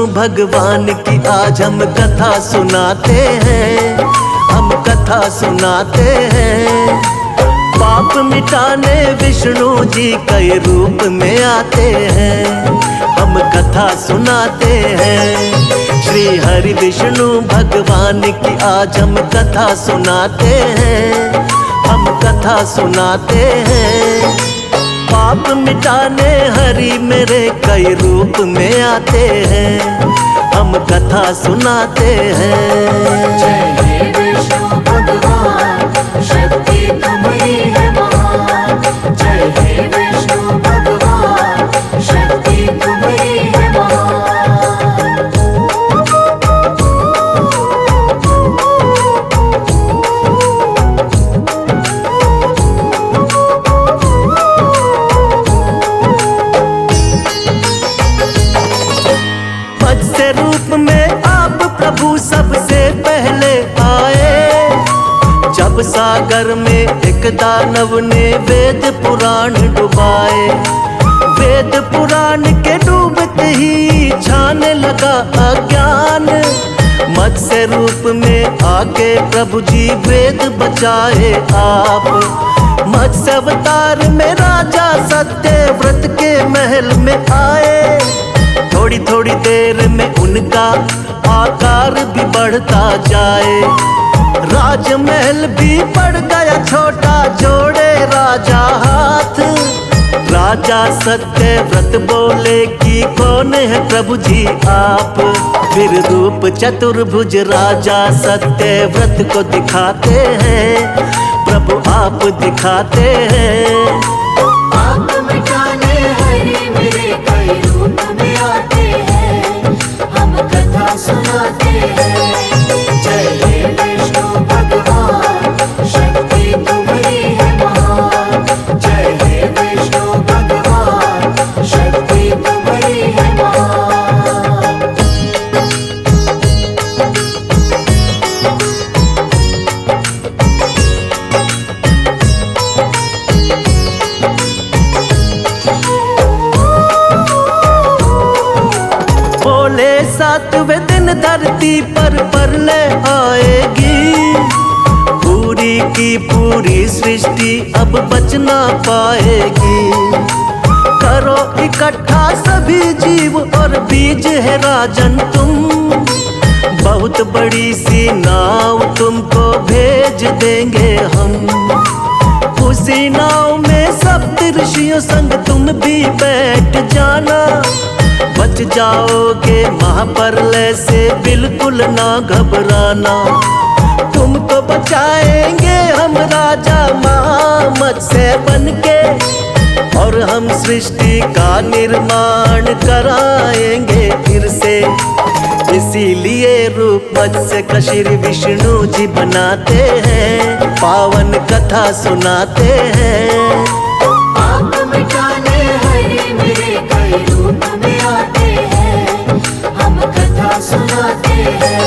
भगवान की आज हम कथा सुनाते हैं, हम कथा सुनाते हैं। पाप मिटाने विष्णु जी कई रूप में आते हैं, हम कथा सुनाते हैं। श्री हरि विष्णु भगवान की आज हम कथा सुनाते हैं, हम कथा सुनाते हैं। पाप मिटाने हरि मेरे कई रूप में आते हैं, हम कथा सुनाते हैं। जय हे विष्णु भगवान, शक्ति तुम्हारी है महान। जय हे विष्णु भगवान, शक्ति तुम्हारी है महान। मत्स्य रूप में आप प्रभु सबसे पहले आए, जब सागर में एक दानव ने वेद पुराण डुबाए। वेद पुराण के डूबते ही छाने लगा अज्ञान, मत्स्य रूप में आके प्रभु जी वेद बचाए आप। मत्स्य अवतार में राजा सत्यव्रत के महल में आए, थोड़ी थोड़ी देर में उनका आकार भी बढ़ता जाए। राजमहल भी पड़ गया छोटा, जोड़े राजा हाथ। राजा सत्यव्रत बोले कि कौन है प्रभु जी आप। फिर रूप चतुर्भुज राजा सत्यव्रत को दिखाते हैं, प्रभु आप दिखाते हैं। पाप मिटाने हरि मेरे कई रूप में आते हैं, हम कथा सुनाते हैं। जय हे विष्णु भगवान, शक्ति तुम्हारी है महान। जय हे विष्णु भगवान, शक्ति तुम्हारी है महान। बोले सातवें दिन धरती पर प्रलय आएगी, पूरी की पूरी सृष्टि अब बच ना पाएगी। करो इकट्ठा सभी जीव और बीज है राजन तुम, बहुत बड़ी सी नाव तुमको भेज देंगे हम। उसी नाव में सप्त ऋषियों संग तुम भी बैठ जाना, बच जाओगे महाप्रलय से बिल्कुल ना घबराना। तुमको बचाएंगे हम राजा मत्स्य बनके, और हम सृष्टि का निर्माण कराएंगे फिर से। इसीलिए रूप मत्स्य का श्री विष्णु जी बनाते हैं, पावन कथा सुनाते हैं। पाप मिटाने हरि मेरे कई रूप में आते हैं, हम कथा सुनाते हैं।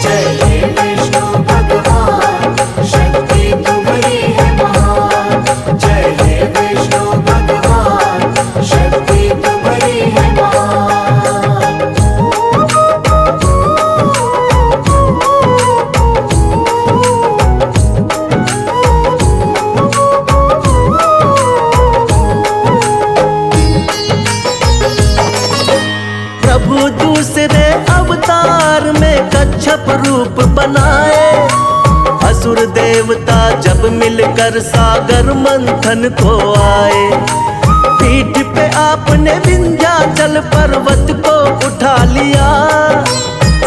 जय हे विष्णु भगवान, शक्ति तुम्हारी है महान। जय हे विष्णु भगवान, शक्ति तुम्हारी है महान। प्रभु दूसरे अवतार में कच्छप रूप बनाए, असुर देवता जब मिलकर सागर मंथन को आए। पीठ पे आपने विंध्याचल पर्वत को उठा लिया,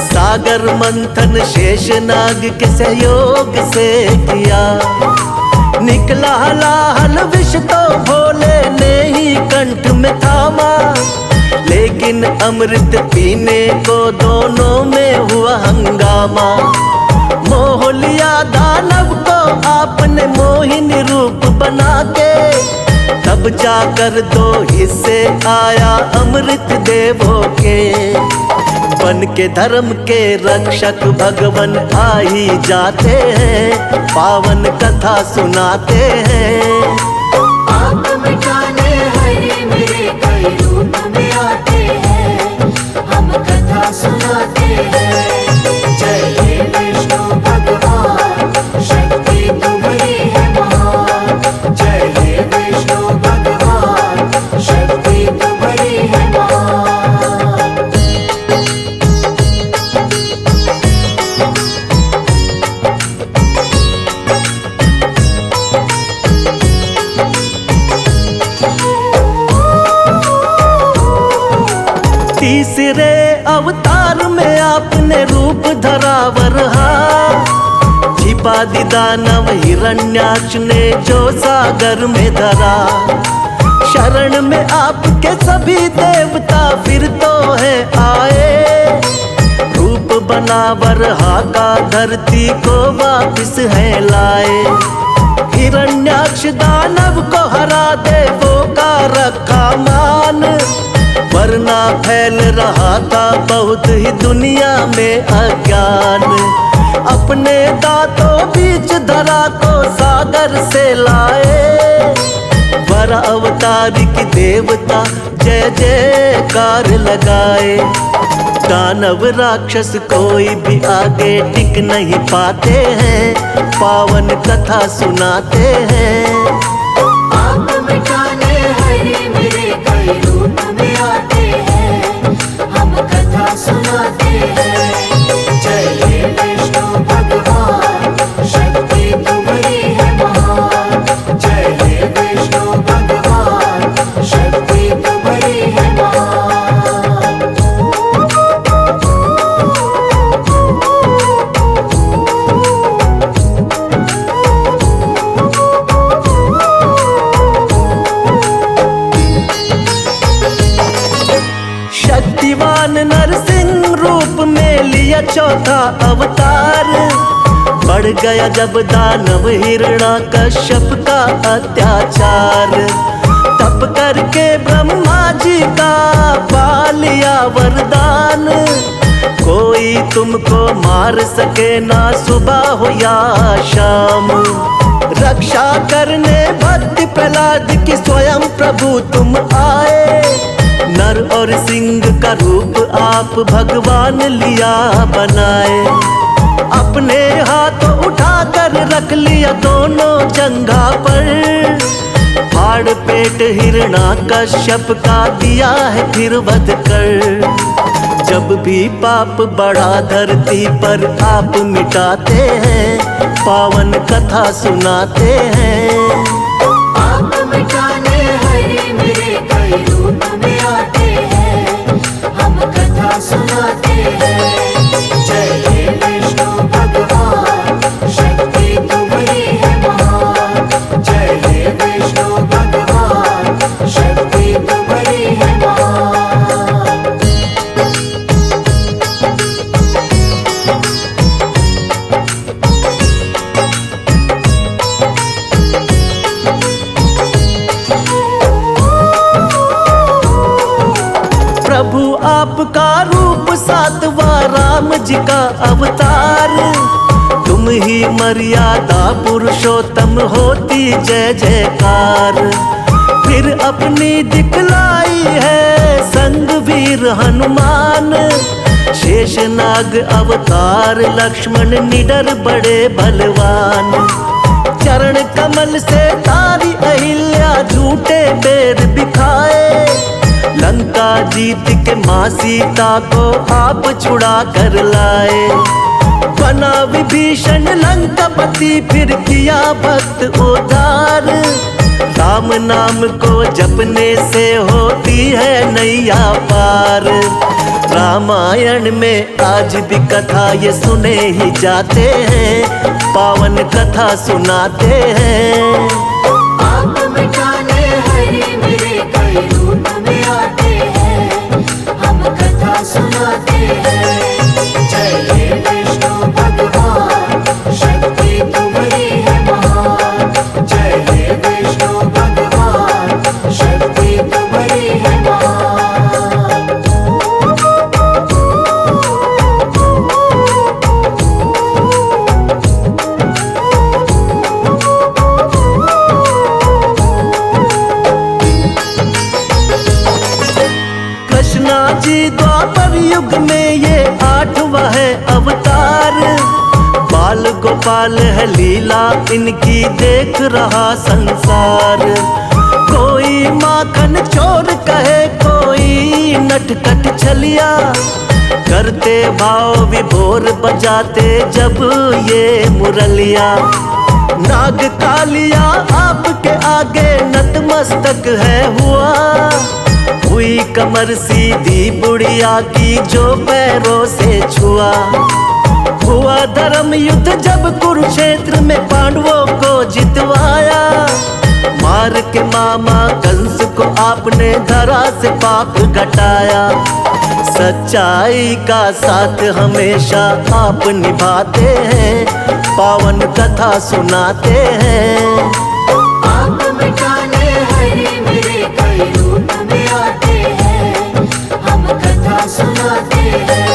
सागर मंथन शेषनाग के सहयोग से किया। निकला हलाहल विष तो भोले ने ही कंठ में थामा, लेकिन अमृत पीने को दोनों में हुआ हंगामा। मोह लिया दानव को आपने मोहिनी रूप बना के, तब जाकर दो हिस्से आया अमृत देवों के। बन के धर्म के रक्षक भगवन आ ही जाते हैं, पावन कथा सुनाते हैं। पाप मिटाने हरि मेरे कई रूप में आते हैं, हम कथा तीसरे अवतार में आपने रूप धरा वरहा, छिपा दी दानव हिरण्याक्ष ने जो सागर में धरा। शरण में आपके सभी देवता फिर तो है आए, रूप बना वरहा का धरती को वापिस है लाए। हिरण्याक्ष दानव को हरा देवों का रखा मान, वरना फैल रहा था बहुत ही दुनिया में अज्ञान। अपने दांतों बीच धरा को सागर से लाए, वर अवतार की देवता जय जयकार लगाए। दानव राक्षस कोई भी आगे टिक नहीं पाते हैं, पावन कथा सुनाते हैं। आप मिटाने हरे मेरे कई रूप में आते हैं, हम कथा सुनाते हैं। जय हे विष्णु भगवान, शक्ति तुम्हारी है महान। जय हे विष्णु भगवान, शक्ति तुम्हारी है महान। शक्तिवान नरसिंह रूप में लिया चौथा अवतार, बढ़ गया जब दानव हिरण्याकश्यप का अत्याचार। तप करके ब्रह्मा जी का पा लिया वरदान, कोई तुमको मार सके ना सुबह हो या शाम। रक्षा करने भक्त प्रहलाद की स्वयं प्रभु तुम आए, नर और सिंह का रूप आप भगवान लिया बनाए। अपने हाथों उठाकर रख लिया दोनों जंघा पर, फाड़ पेट हिरण्याकश्यप का दिया है फिर वध कर। जब भी पाप बढ़ा धरती पर आप मिटाते हैं, पावन कथा सुनाते हैं। आप मिटाने हरे मेरे कई रूप में आते हैं, हम कथा सुनाते हैं। जय हे विष्णु भगवान, शक्ति तुम्हारी है महान। जय हे विष्णु भगवान, शक्ति तुम्हारी है महान। प्रभु आपका रूप सातवां राम जी का अवतार, तुम ही मर्यादा पुरुषोत्तम होती जय जयकार। फिर अपनी दिखलाई है संग वीर हनुमान, शेषनाग अवतार लक्ष्मण निडर बड़े बलवान। चरण कमल से तारी अहिल्या झूठे बेर बिखाए, लंका जीत के माँ सीता को आप छुड़ा कर लाए। बना विभीषण लंकापति फिर किया भक्त उद्धार, राम नाम को जपने से होती है नैया पार। रामायण में आज भी कथा ये सुने ही जाते हैं, पावन कथा सुनाते हैं। आप मिटाने हरे मेरे कई रूप में आते हैं, हम कथा सुनाते हैं। जय हे विष्णु भगवान, शक्ति तुम्हारी है महान। जय हे विष्णु भगवान, शक्ति तुम्हारी है महान। कृष्णा जी द्वापर युग में ये 8वां है अवतार, बाल गोपाल है लीला इनकी देख रहा संसार। कोई माखन चोर कहे कोई नटखट छलिया, करते भाव विभोर बजाते जब ये मुरलिया। नाग कालिया आपके आगे नतमस्तक है हुआ, हुई हुई कमर सीधी बुढ़िया की जो पैरों से छुआ। हुआ धर्म युद्ध जब कुरुक्षेत्र में पांडवों को जितवाया। मार के मामा कंस को आपने धरा से पाप घटाया। सच्चाई का साथ हमेशा आप निभाते हैं, पावन कथा सुनाते हैं। आप मिटाने हरे मेरे कई रूप में आते हैं, हम कथा सुनाते हैं।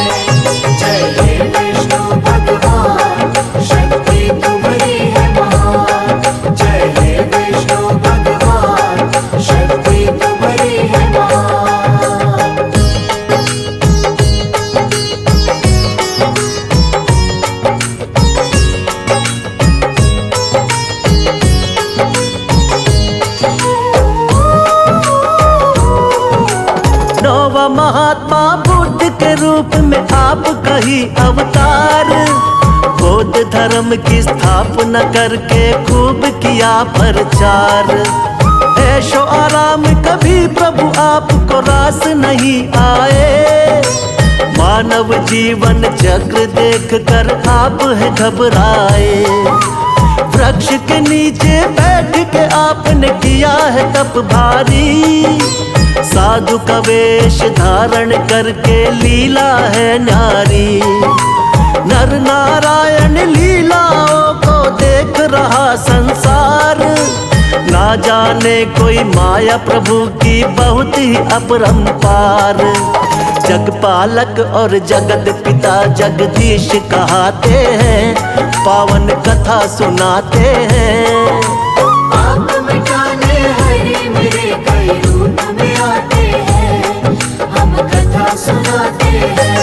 जय हे विष्णु भगवान, शक्ति तुम्हारी है महान। जय हे विष्णु भगवान, शक्ति तुम्हारी है महान। नौवा महात्मा बुद्ध के रूप में आप कही अवतार। बौद्ध धर्म की स्थापना करके खूब किया प्रचार। ऐशो आराम कभी प्रभु आपको रास नहीं आए। मानव जीवन चक्र देख कर आप है घबराए। वृक्ष के नीचे बैठ के आपने किया है तप भारी। साधु का वेश धारण करके लीला है नारी। नर नारायण लीलाओं को देख रहा संसार। ना जाने कोई माया प्रभु की बहुत ही अपरंपार। जगपालक और जगत पिता जगदीश कहाते हैं, पावन कथा सुनाते हैं। आप मिटाने हरे मेरे कई रूप में आते हैं, हम कथा सुनाते हैं।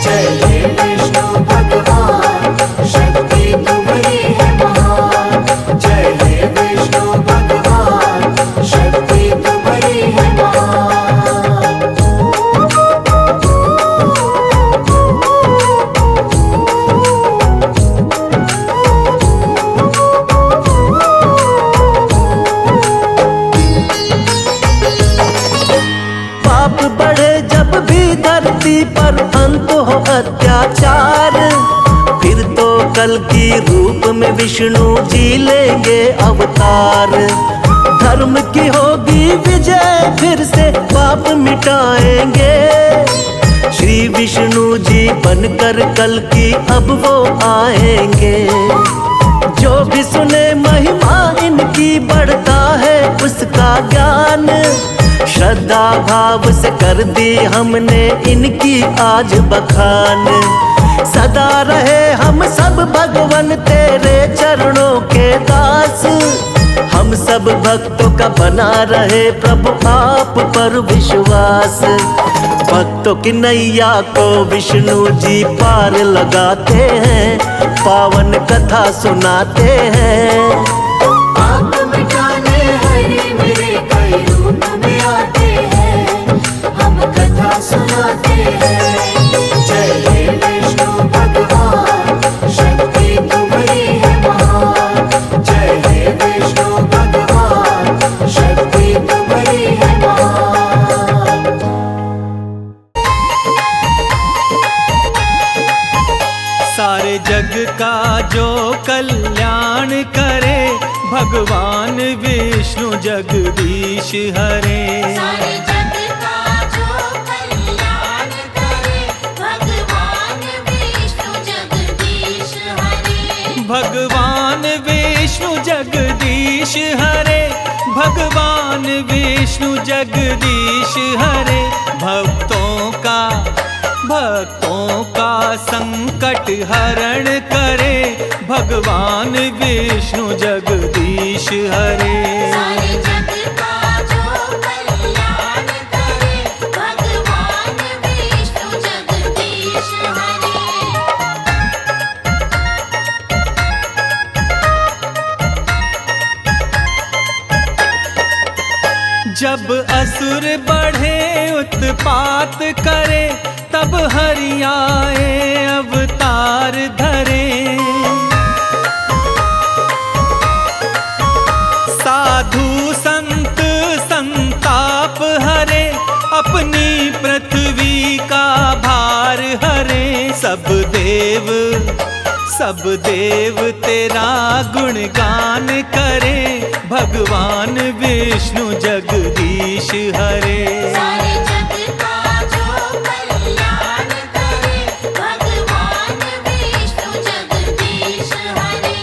जय हे विष्णु भगवान, शक्ति तुम्हारी है महान। जय हे विष्णु भगवान, शक्ति तुम्हारी है महान। पाप बढ़े जब भी धरती पर अंत हो अत्याचार। फिर तो कल की रूप में विष्णु जी लेंगे अवतार। धर्म की होगी विजय, फिर से पाप मिटाएंगे। श्री विष्णु जी बनकर कल की अब वो आएंगे। जो भी सुने महिमा इनकी बढ़ता है उसका ज्ञान। श्रद्धा भाव से कर दी हमने इनकी आज बखान। सदा रहे हम सब भगवन तेरे चरणों के दास। हम सब भक्तों का बना रहे प्रभु आप पर विश्वास। भक्तों की नैया को विष्णु जी पार लगाते हैं, पावन कथा सुनाते हैं। आप मिटाने हरे मेरे कई रूप में आते हैं, हम कथा सुनाते हैं। जय हे विष्णु भगवान, शक्ति तुम्हारी है महान। जय हे विष्णु भगवान, शक्ति तुम्हारी है महान। सारे जग का जो कल्याण करे, भगवान विष्णु जगदीश हरे। सारे जग का जो कल्याण करे, भगवान विष्णु जगदीश हरे। भगवान विष्णु जगदीश हरे। भगवान विष्णु जगदीश हरे। भक्तों का संकट हरण करे, भगवान विष्णु जगदीश हरे। सारे जग का जो कल्याण करे, भगवान विष्णु जगदीश हरे। जब असुर बढ़े उत्पात करे, तब हरि आए अवतार धरे। साधु संत संताप हरे, सब देव तेरा गुणगान करें, भगवान विष्णु जगदीश हरे। सारे जग का जो कल्याण करे, भगवान विष्णु जगदीश हरे।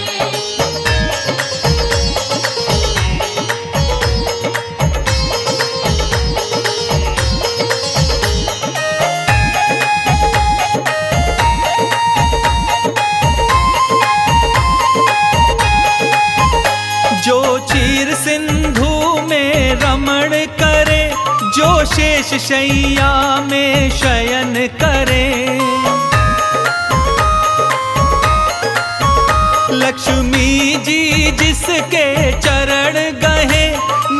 जो चीर सिंधु में रमण करे, जो शेष शैया में शयन करे, लक्ष्मी जी जिसके चरण गहे,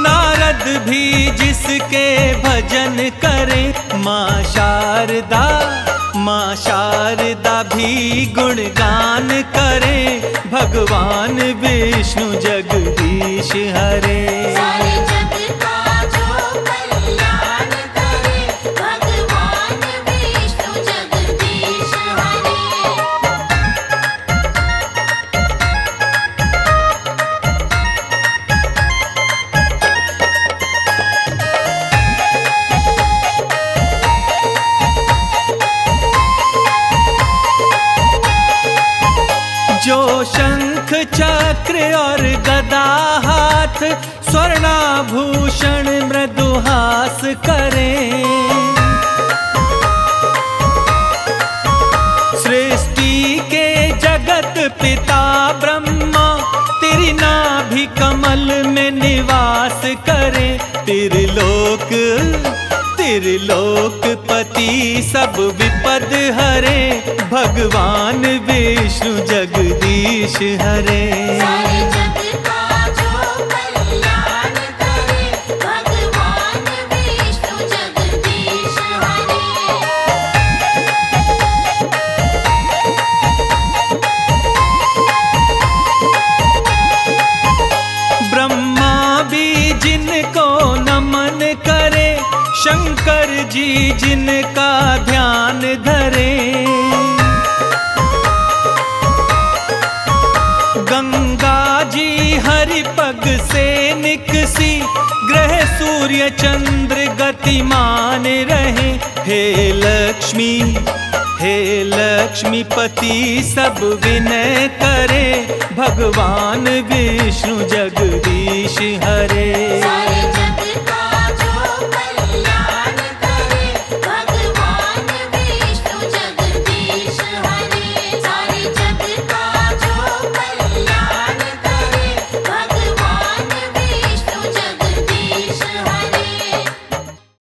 नारद भी जिसके भजन करे। माँ शारदा भी गुणगान करे, भगवान विष्णु जगदीश हरे। सारे जग का जो कल्याण करे, भगवान विष्णु जगदीश हरे। जो शंख चक्र और गदा हाथ, स्वर्णाभूषण मृदुहास करे, सृष्टि के जगत पिता ब्रह्मा, तेरी नाभि कमल में निवास करे। त्रिलोकपति सब विपद हरे, भगवान विष्णु जगदीश हरे। सारे जग का जो कल्याण करे, भगवान विष्णु जगदीश हरे। ब्रह्मा भी जिनको नमन करे, शंकर जी जिनका ध्यान धरे, गंगा जी हरि पग से निकसी, ग्रह सूर्य चंद्र गतिमान रहे। हे लक्ष्मीपति सब विनय करे, भगवान विष्णु जगदीश हरे।